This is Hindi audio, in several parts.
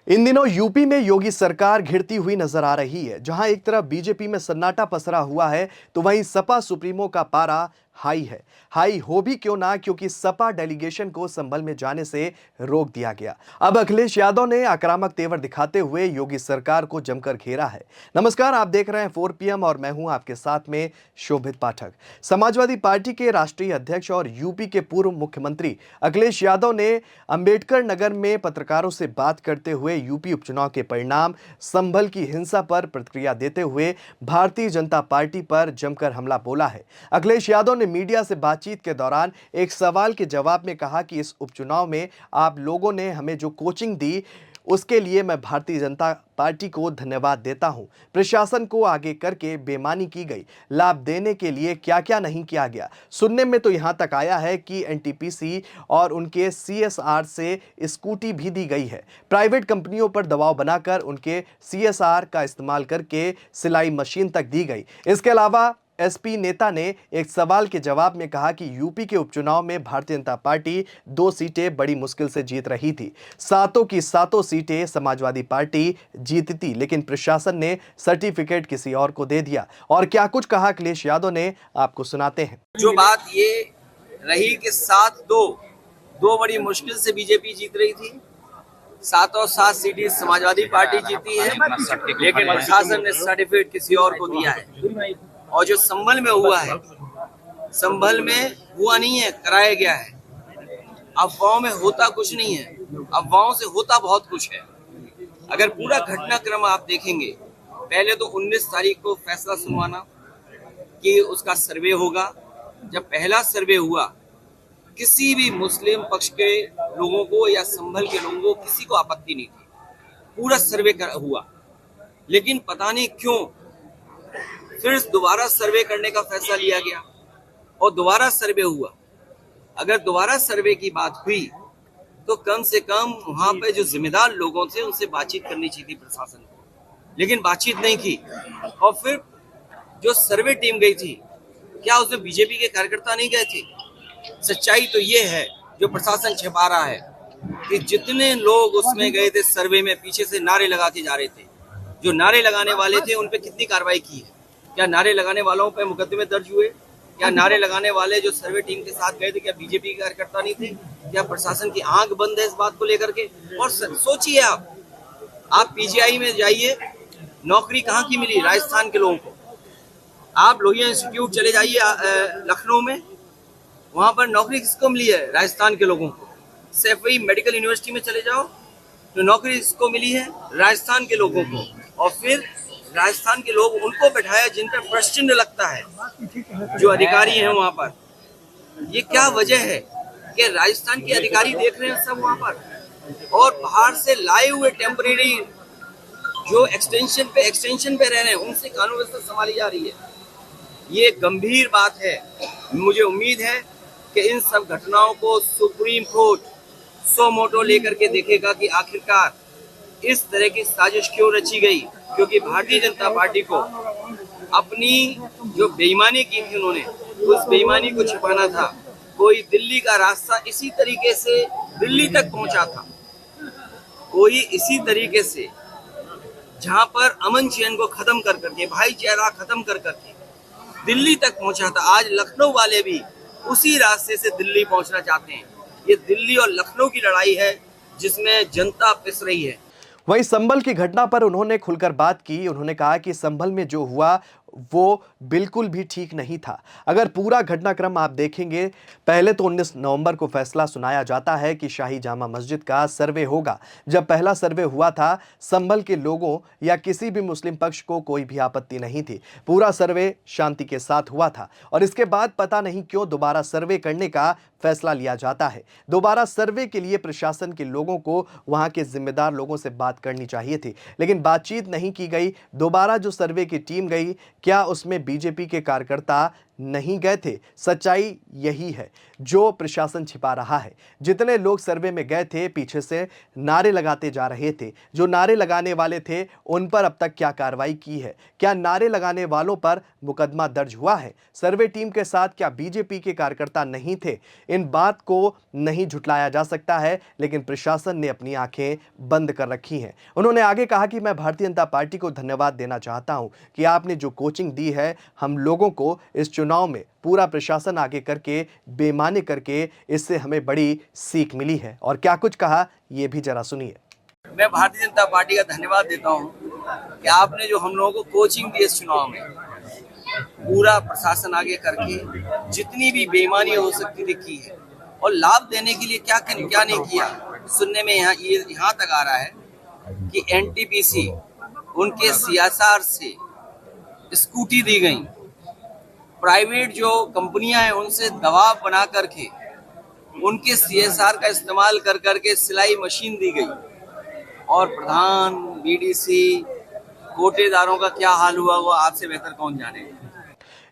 इन दिनों यूपी में योगी सरकार घिरती हुई नजर आ रही है। जहां एक तरफ बीजेपी में सन्नाटा पसरा हुआ है तो वहीं सपा सुप्रीमो का पारा हाई है। हाई हो भी क्यों ना, क्योंकि सपा डेलीगेशन को संभल में जाने से रोक दिया गया। अब अखिलेश यादव ने आक्रामक तेवर दिखाते हुए योगी सरकार को जमकर घेरा है। नमस्कार, आप देख रहे हैं 4 PM और मैं हूं आपके साथ में शोभित पाठक। समाजवादी पार्टी के राष्ट्रीय अध्यक्ष और यूपी के पूर्व मुख्यमंत्री अखिलेश यादव ने अंबेडकर नगर में पत्रकारों से बात करते हुए यूपी उपचुनाव के परिणाम, संभल की हिंसा पर प्रतिक्रिया देते हुए भारतीय जनता पार्टी पर जमकर हमला बोला है। अखिलेश यादव ने मीडिया से बातचीत के दौरान एक सवाल के जवाब में कहा कि इस उपचुनाव में आप लोगों ने हमें जो कोचिंग दी उसके लिए मैं भारतीय जनता पार्टी को धन्यवाद देता हूं। प्रशासन को आगे करके बेईमानी की गई, लाभ देने के लिए क्या क्या नहीं किया गया। सुनने में तो यहां तक आया है कि एनटीपीसी और उनके सीएसआर से स्कूटी भी दी गई है। प्राइवेट कंपनियों पर दबाव बनाकर उनके सीएसआर का इस्तेमाल करके सिलाई मशीन तक दी गई। इसके अलावा एसपी नेता ने एक सवाल के जवाब में कहा कि यूपी के उपचुनाव में भारतीय जनता पार्टी 2 सीटें बड़ी मुश्किल से जीत रही थी। सातों की सातों सीटें समाजवादी पार्टी जीतती, लेकिन प्रशासन ने सर्टिफिकेट किसी और को दे दिया। और क्या कुछ कहा अखिलेश यादव ने, आपको सुनाते हैं। जो बात ये रही कि 7-2 बड़ी मुश्किल से बीजेपी जीत रही थी। 7 सीटें समाजवादी पार्टी जीती है, लेकिन प्रशासन ने सर्टिफिकेट किसी और को दिया है। और जो संभल में हुआ है, संभल में हुआ नहीं है, कराया गया है। अफवाहों में होता कुछ नहीं है, अफवाहों से होता बहुत कुछ है। अगर पूरा घटनाक्रम आप देखेंगे, पहले तो 19 तारीख को फैसला सुनवाना कि उसका सर्वे होगा। जब पहला सर्वे हुआ, किसी भी मुस्लिम पक्ष के लोगों को या संभल के लोगों को किसी को आपत्ति नहीं थी, पूरा सर्वे हुआ। लेकिन पता नहीं क्यों फिर दोबारा सर्वे करने का फैसला लिया गया और दोबारा सर्वे हुआ। अगर दोबारा सर्वे की बात हुई तो कम से कम वहां पे जो जिम्मेदार लोगों थे उनसे बातचीत करनी चाहिए थी प्रशासन को, लेकिन बातचीत नहीं की। और फिर जो सर्वे टीम गई थी, क्या उसमें बीजेपी के कार्यकर्ता नहीं गए थे? सच्चाई तो ये है, जो प्रशासन छिपा रहा है, कि जितने लोग उसमें गए थे सर्वे में, पीछे से नारे लगा के जा रहे थे। जो नारे लगाने वाले थे उन पे कितनी कार्रवाई की है? क्या नारे लगाने वालों पे मुकदमे दर्ज हुए? क्या नारे लगाने वाले जो सर्वे टीम के साथ गए थे, क्या बीजेपी के कार्यकर्ता नहीं थे? क्या प्रशासन की आंख बंद है इस बात को लेकर के? और सोचिए, आप पीजीआई में जाइए, नौकरी कहाँ की मिली राजस्थान के लोगों को? आप लोहिया इंस्टीट्यूट चले जाइए लखनऊ में, वहां पर नौकरी किसको मिली है? राजस्थान के लोगों को। सैफई मेडिकल यूनिवर्सिटी में चले जाओ तो नौकरी किसको मिली है? राजस्थान के लोगों को। और फिर राजस्थान के लोग उनको बैठाया जिन पर प्रश्न लगता है, जो अधिकारी हैं वहां पर। ये क्या वजह है कि राजस्थान के अधिकारी देख रहे हैं सब वहां पर, और बाहर से लाए हुए टेम्परेरी जो एक्सटेंशन पे रह रहे हैं उनसे कानून व्यवस्था संभाली जा रही है। ये गंभीर बात है। मुझे उम्मीद है कि इन सब घटनाओं को सुप्रीम कोर्ट सो मोटो लेकर के देखेगा कि आखिरकार इस तरह की साजिश क्यों रची गई। क्योंकि भारतीय जनता पार्टी को अपनी जो बेईमानी की थी उन्होंने, उस बेईमानी को छिपाना था। कोई दिल्ली का रास्ता इसी तरीके से दिल्ली तक पहुंचा था, कोई इसी तरीके से जहां पर अमन चैन को खत्म कर करके, भाईचारा खत्म कर करके दिल्ली तक पहुंचा था। आज लखनऊ वाले भी उसी रास्ते से दिल्ली पहुंचना चाहते हैं। ये दिल्ली और लखनऊ की लड़ाई है जिसमें जनता पिस रही है। वहीं संभल की घटना पर उन्होंने खुलकर बात की। उन्होंने कहा कि संभल में जो हुआ वो बिल्कुल भी ठीक नहीं था। अगर पूरा घटनाक्रम आप देखेंगे, पहले तो 19 नवंबर को फैसला सुनाया जाता है कि शाही जामा मस्जिद का सर्वे होगा। जब पहला सर्वे हुआ था, संभल के लोगों या किसी भी मुस्लिम पक्ष को कोई भी आपत्ति नहीं थी। पूरा सर्वे शांति के साथ हुआ था और इसके बाद पता नहीं क्यों दोबारा सर्वे करने का फैसला लिया जाता है। दोबारा सर्वे के लिए प्रशासन के लोगों को वहां के जिम्मेदार लोगों से बात करनी चाहिए थी, लेकिन बातचीत नहीं की गई। दोबारा जो सर्वे की टीम गई, क्या उसमें बीजेपी के कार्यकर्ता नहीं गए थे। सच्चाई यही है जो प्रशासन छिपा रहा है। जितने लोग सर्वे में गए थे पीछे से नारे लगाते जा रहे थे। जो नारे लगाने वाले थे उन पर अब तक क्या कार्रवाई की है? क्या नारे लगाने वालों पर मुकदमा दर्ज हुआ है? सर्वे टीम के साथ क्या बीजेपी के कार्यकर्ता नहीं थे? इन बात को नहीं झुटलाया जा सकता है, लेकिन प्रशासन ने अपनी आंखें बंद कर रखी हैं। उन्होंने आगे कहा कि मैं भारतीय जनता पार्टी को धन्यवाद देना चाहता हूं कि आपने जो कोचिंग दी है हम लोगों को इस चुनाव में, पूरा प्रशासन आगे करके, बेईमानी करके, इससे हमें बड़ी सीख मिली है। और क्या कुछ कहा ये भी जरा सुनिए। मैं भारतीय जनता पार्टी का धन्यवाद देता हूं कि आपने जो हम लोगों को कोचिंग दी इस चुनाव में, पूरा प्रशासन आगे करके जितनी भी बेईमानी हो सकती थी की है, और लाभ देने के लिए क्या नहीं किया। सुनने में यहाँ तक आ रहा है कि एनटीपीसी उनके सीएसआर से स्कूटी दी गई, प्राइवेट जो कंपनियां हैं उनसे दबाव बना करके उनके सीएसआर का इस्तेमाल कर करके सिलाई मशीन दी गई, और प्रधान, बीडीसी, कोटेदारों का क्या हाल हुआ वो आपसे बेहतर कौन जाने।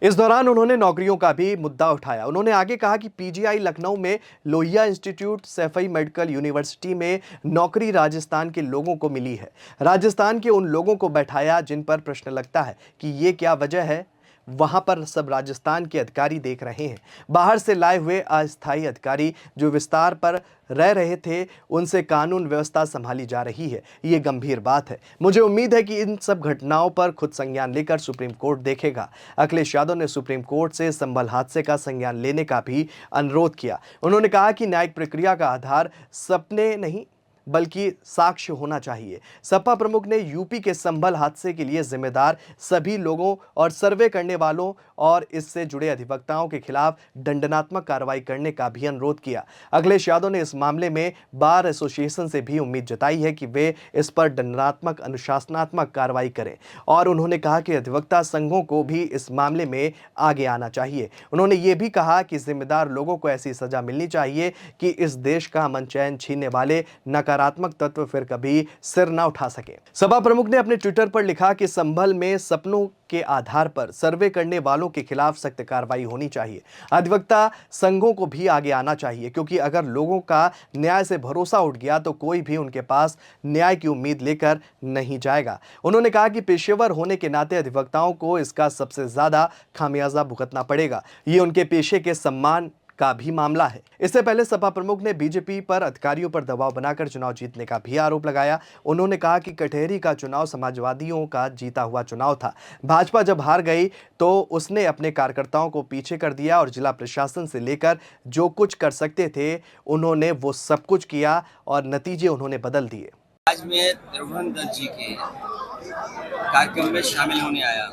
इस दौरान उन्होंने नौकरियों का भी मुद्दा उठाया। उन्होंने आगे कहा कि पीजीआई लखनऊ में, Lohia institute, Saifai medical university में नौकरी राजस्थान के लोगों को मिली है। राजस्थान के उन लोगों को बैठाया जिन पर प्रश्न लगता है कि ये क्या वजह है। वहां पर सब राजस्थान के अधिकारी देख रहे हैं। बाहर से लाए हुए अस्थायी अधिकारी जो विस्तार पर रह रहे थे, उनसे कानून व्यवस्था संभाली जा रही है। ये गंभीर बात है। मुझे उम्मीद है कि इन सब घटनाओं पर खुद संज्ञान लेकर सुप्रीम कोर्ट देखेगा। अखिलेश यादव ने सुप्रीम कोर्ट से संभल हादसे का संज्ञान लेने का भी अनुरोध किया। उन्होंने कहा कि न्यायिक प्रक्रिया का आधार सपने नहीं बल्कि साक्ष्य होना चाहिए। सपा प्रमुख ने यूपी के संभल हादसे के लिए जिम्मेदार सभी लोगों और सर्वे करने वालों और इससे जुड़े अधिवक्ताओं के खिलाफ दंडात्मक कार्रवाई करने का भी अनुरोध किया। अखिलेश यादव ने इस मामले में बार एसोसिएशन से भी उम्मीद जताई है कि वे इस पर दंडात्मक अनुशासनात्मक कार्रवाई करें, और उन्होंने कहा कि अधिवक्ता संघों को भी इस मामले में आगे आना चाहिए। उन्होंने ये भी कहा कि जिम्मेदार लोगों को ऐसी सजा मिलनी चाहिए कि इस देश का अमन चैन छीनने वाले नकारात्मक तत्व फिर कभी सिर न उठा सके। सपा प्रमुख ने अपने ट्विटर पर लिखा कि संभल में सपनों के आधार पर सर्वे करने वालों के खिलाफ सख्त कार्रवाई होनी चाहिए। अधिवक्ता संघों को भी आगे आना चाहिए, क्योंकि अगर लोगों का न्याय से भरोसा उठ गया तो कोई भी उनके पास न्याय की उम्मीद लेकर नहीं जाएगा। उन्होंने कहा कि पेशेवर होने के नाते अधिवक्ताओं को इसका सबसे ज्यादा खामियाजा भुगतना पड़ेगा। ये उनके पेशे के सम्मान का भी मामला है। इससे पहले सपा प्रमुख ने बीजेपी पर अधिकारियों पर दबाव बनाकर चुनाव जीतने का भी आरोप लगाया। उन्होंने कहा कि कटहरी का चुनाव समाजवादियों का जीता हुआ चुनाव था। भाजपा जब हार गई तो उसने अपने कार्यकर्ताओं को पीछे कर दिया और जिला प्रशासन से लेकर जो कुछ कर सकते थे उन्होंने वो सब कुछ किया और नतीजे उन्होंने बदल दिए। आज मैं त्रिभुवन दत्त जी के कार्यक्रम में शामिल होने आया,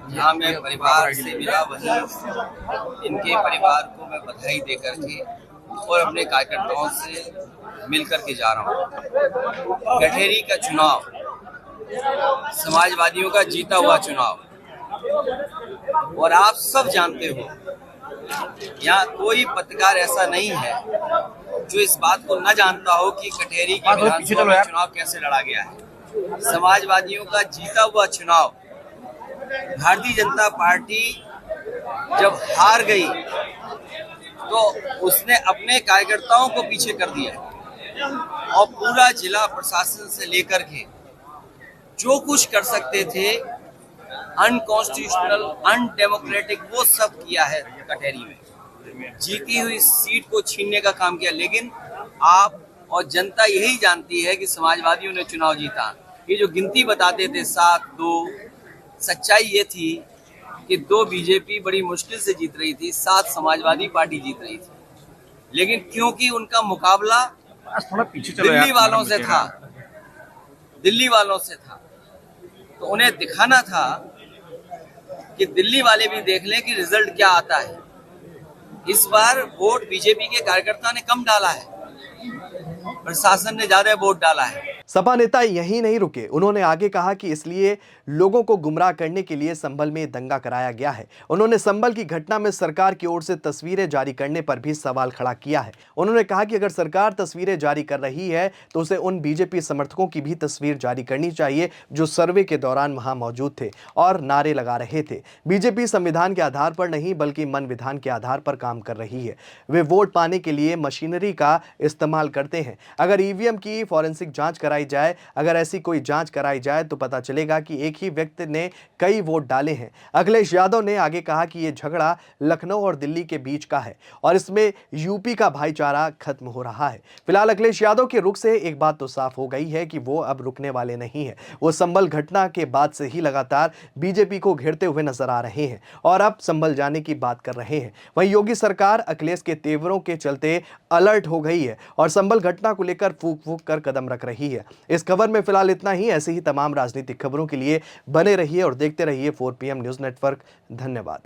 जहाँ मैं परिवार से मिला, वहीं इनके परिवार को मैं बधाई दे करके और अपने कार्यकर्ताओं से मिल करके जा रहा हूँ। कटहरी का चुनाव समाजवादियों का जीता हुआ चुनाव, और आप सब जानते हो यहाँ कोई पत्रकार ऐसा नहीं है जो इस बात को न जानता हो कि कटहरी की विधानसभा में चुनाव कैसे लड़ा गया है। समाजवादियों का जीता हुआ चुनाव, भारतीय जनता पार्टी जब हार गई तो उसने अपने कार्यकर्ताओं को पीछे कर दिया और पूरा जिला प्रशासन से लेकर के जो कुछ कर सकते थे अनकॉन्स्टिट्यूशनल, अनडेमोक्रेटिक, वो सब किया है। कटहरी में जीती हुई सीट को छीनने का काम किया, लेकिन आप और जनता यही जानती है कि समाजवादियों ने चुनाव जीता। ये जो गिनती बताते थे 7-2, सच्चाई ये थी कि 2 बीजेपी बड़ी मुश्किल से जीत रही थी, 7 समाजवादी पार्टी जीत रही थी। लेकिन क्योंकि उनका मुकाबला दिल्ली वालों से था, तो उन्हें दिखाना था कि दिल्ली वाले भी देख लें कि रिजल्ट क्या आता है। इस बार वोट बीजेपी के कार्यकर्ता ने कम डाला है, प्रशासन ने ज्यादा वोट डाला है। सपा नेता यहीं नहीं रुके, उन्होंने आगे कहा कि इसलिए लोगों को गुमराह करने के लिए संभल में दंगा कराया गया है। उन्होंने संभल की घटना में सरकार की ओर से तस्वीरें जारी करने पर भी सवाल खड़ा किया है। उन्होंने कहा कि अगर सरकार तस्वीरें जारी कर रही है तो उसे उन बीजेपी समर्थकों की भी तस्वीर जारी करनी चाहिए जो सर्वे के दौरान वहां मौजूद थे और नारे लगा रहे थे। बीजेपी संविधान के आधार पर नहीं बल्कि मन विधान के आधार पर काम कर रही है। वे वोट पाने के लिए मशीनरी का इस्तेमाल करते हैं। अगर ईवीएम की फॉरेंसिक जांच कराई जाए, अगर ऐसी कोई जांच कराई जाए तो पता चलेगा कि एक ही व्यक्ति ने कई वोट डाले हैं। अखिलेश यादव ने आगे कहा कि यह झगड़ा लखनऊ और दिल्ली के बीच का है और इसमें यूपी का भाईचारा खत्म हो रहा है। फिलहाल अखिलेश यादव के रुख से एक बात तो साफ हो गई है कि वो अब रुकने वाले नहीं है। वो संभल घटना के बाद से ही लगातार बीजेपी को घेरते हुए नजर आ रहे हैं और अब संभल जाने की बात कर रहे हैं। वहीं योगी सरकार अखिलेश के तेवरों के चलते अलर्ट हो गई है और संभल घटना को लेकर फूंक फूंक कर कदम रख रही है। इस खबर में फिलहाल इतना ही। ऐसे ही तमाम राजनीतिक खबरों के लिए बने रहिए और देखते रहिए 4 PM न्यूज़ नेटवर्क। धन्यवाद।